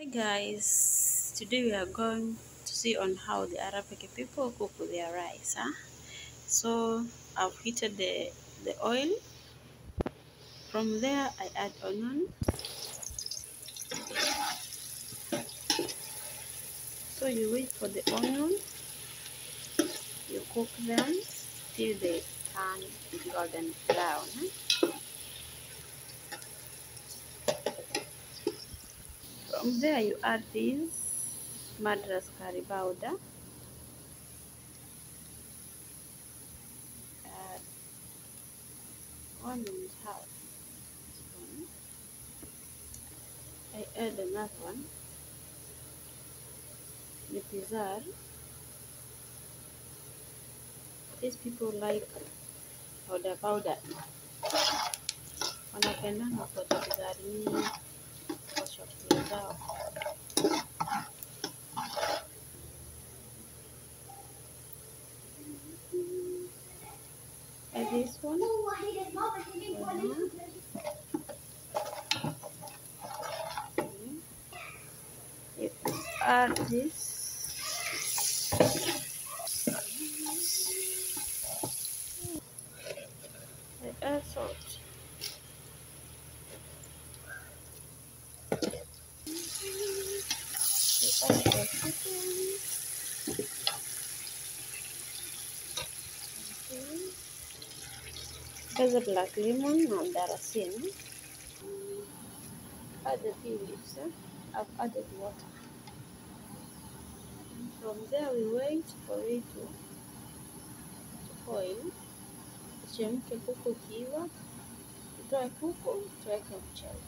Hi guys, today we are going to see on how the Arabic people cook their rice. So I've heated the oil. From there I add onion. So you wait for the onion, you cook them till they turn golden brown. From there you add this madras curry powder. Add 1.5 spoon. I add another one, the pizar. These people like powder. Wanapendanga kwa pizari kwa chakula zao. And this one, you add this. I add salt. You add the chicken. There's a black lemon and darasini. Add the tea leaves. I've added water. From there we wait for it to boil. Ichemke kuku ikiiva. Utoe kuku, tuweke mchele.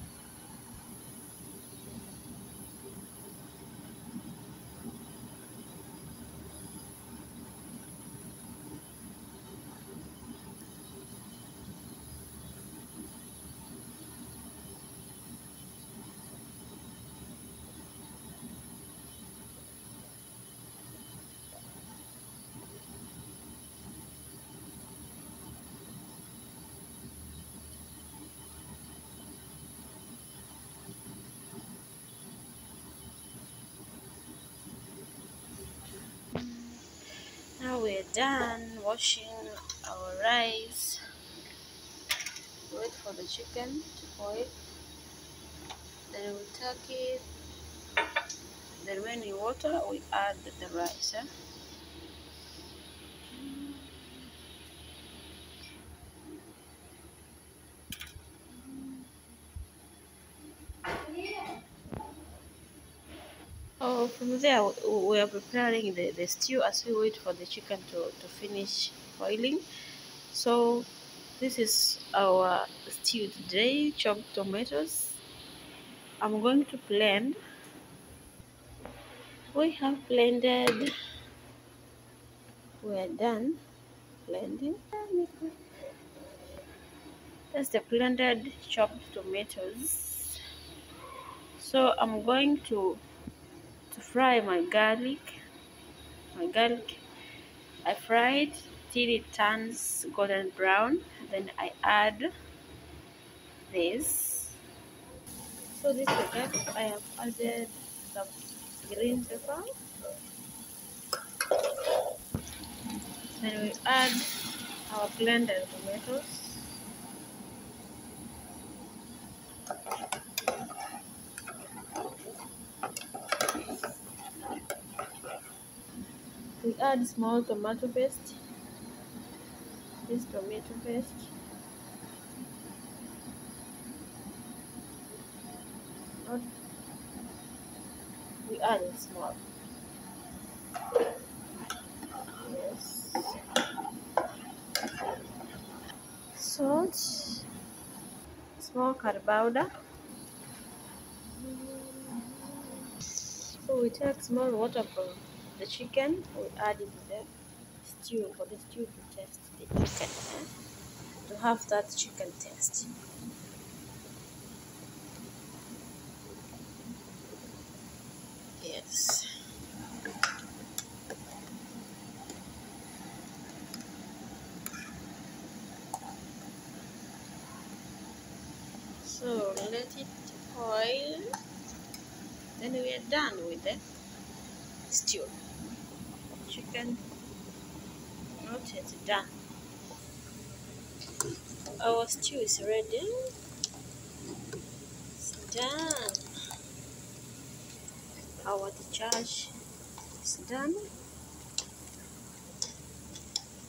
Now we're done washing our rice. Wait for the chicken to boil. Then we take it. The remaining water we add the rice. Oh, from there we are preparing the stew as we wait for the chicken to finish boiling. So this is our stew today. Chopped tomatoes. I'm going to blend. We have blended. We are done blending. That's the blended chopped tomatoes. So I'm going to fry my garlic. I fry it till it turns golden brown. Then I add this. So this again, I have added some green pepper. Then we add our blended tomatoes. We add small tomato paste. This tomato paste. Not, we add it small. Yes. Salt. Small curry powder. So we take small water from the chicken. We add it to the stew for the stew to taste the chicken. To have that chicken taste. Yes. So let it boil. Then we are done with the stew. Chicken not yet done. Our stew is ready. It's done. Our charge is done.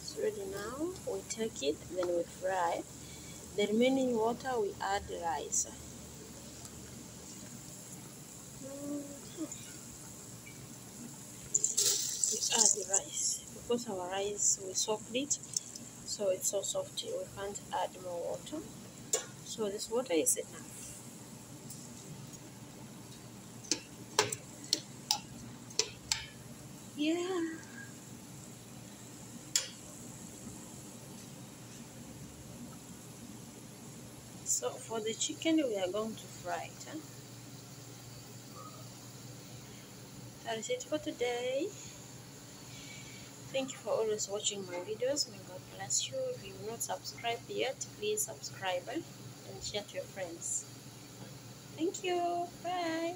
It's ready now. We take it, then we fry. The remaining water we add rice. We add rice because our rice we soaked it, so it's so soft. We can't add more water. So this water is enough. Yeah. So for the chicken we are going to fry it. That is it for today. Thank you for always watching my videos. May God bless you. If you have not subscribed yet, please subscribe and share to your friends. Thank you. Bye.